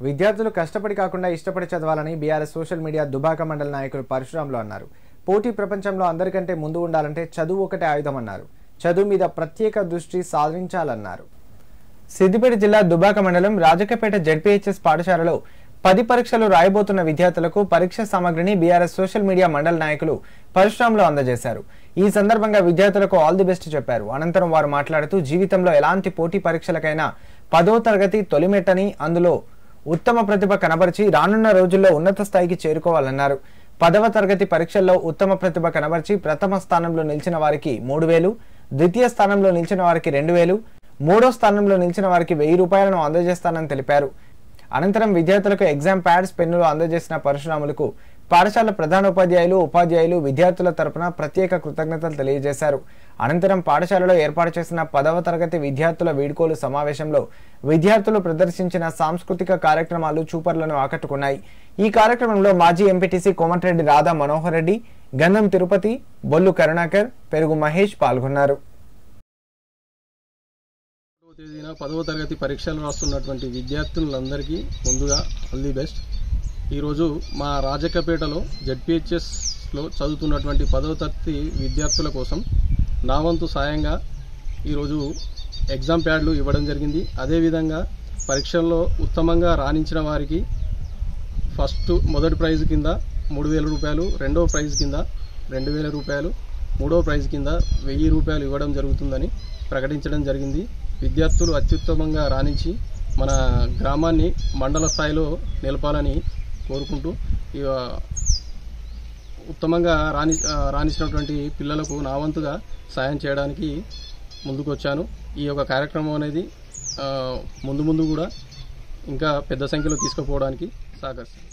విద్యార్థులు కష్టపడి కాకుండా ఇష్టపడి చదవాలని బీఆర్ఎస్ సోషల్ మీడియా దుబాక మండల నాయకులు పరశురాములు అన్నారు. పోటీ ప్రపంచంలో అందరికంటే ముందు ఉండాలంటే చదువు ఒకటే ఆయుధమన్నారు. చదువు మీద ప్రత్యేక దృష్టి సాధించాలన్నారు. సిద్దిపేట జిల్లా దుబాక మండలం రాజకపేట జెడ్పీహెచ్ఎస్ పాఠశాలలో 10 పరీక్షలు రాయబోతున్న విద్యార్థులకు పరీక్ష సామగ్రిని బీఆర్ఎస్ సోషల్ మీడియా మండల నాయకులు పరశురాములు అందజేశారు. ఈ సందర్భంగా విద్యార్థులకు ఆల్ ది బెస్ట్ చెప్పారు. అనంతరం వారు మాట్లాడుతూ జీవితంలో ఎలాంటి పోటీ పరీక్షలకైనా 10వ తరగతి తొలిమెట్టని, అందులో ఉత్తమ ప్రతిభ కనబరిచి రానున్న రోజుల్లో ఉన్నత స్థాయికి చేరుకోవాలన్నారు. 10వ తరగతి పరీక్షల్లో ఉత్తమ ప్రతిభ కనబరిచి ప్రథమ స్థానంలో నిలిచిన వారికి 3000, ద్వితీయ స్థానంలో నిలిచిన వారికి 2000, మూడో స్థానంలో నిలిచిన వారికి 1000 రూపాయలను అందజేస్తానని తెలిపారు. అనంతరం విద్యార్థులకు ఎగ్జామ్ ప్యాడ్స్, పెన్నులు అందజేసిన పరశురాములకు పాఠశాల ప్రధానోపాధ్యాయులు, ఉపాధ్యాయులు విద్యార్థుల తరపున ప్రత్యేక కృతజ్ఞతలు తెలియజేశారు. అనంతరం పాఠశాలలో ఏర్పాటు చేసిన 10వ తరగతి విద్యార్థుల వీడ్కోలు సమావేశంలో విద్యార్థులు ప్రదర్శించిన సాంస్కృతిక కార్యక్రమాలు చూపర్లను ఆకట్టుకున్నాయి. ఈ కార్యక్రమంలో మాజీ ఎంపీటీసీ కోమటిరెడ్డి రాధా మనోహర్ రెడ్డి, గంధం తిరుపతి, బొల్లు కరుణాకర్, పెరుగు మహేష్ పాల్గొన్నారు. 10వ తరగతి పరీక్షలు రాస్తున్నటువంటి విద్యార్థులందరికీ ముందుగా ఆల్ ది బెస్ట్. ఈరోజు మా రాజకపేటలో జెడ్పీహెచ్ఎస్లో చదువుతున్నటువంటి 10వ తరగతి విద్యార్థుల కోసం నా వంతు సాయంగా ఈరోజు ఎగ్జామ్ ప్యాడ్లు ఇవ్వడం జరిగింది. అదేవిధంగా పరీక్షల్లో ఉత్తమంగా రాణించిన వారికి మొదటి ప్రైజ్ కింద 3000 రూపాయలు, రెండవ ప్రైజ్ కింద 2000 రూపాయలు, మూడవ ప్రైజ్ కింద 1000 రూపాయలు ఇవ్వడం జరుగుతుందని ప్రకటించడం జరిగింది. విద్యార్థులు అత్యుత్తమంగా రాణించి మన గ్రామాన్ని మండల స్థాయిలో నిలపాలని కోరుకుంటూ ఉత్తమంగా రాణించినటువంటి పిల్లలకు నా వంతుగా సాయం చేయడానికి ముందుకు వచ్చాను. ఈ యొక్క కార్యక్రమం అనేది ముందు కూడా ఇంకా పెద్ద సంఖ్యలో తీసుకుపోవడానికి సహకరిస్తాను.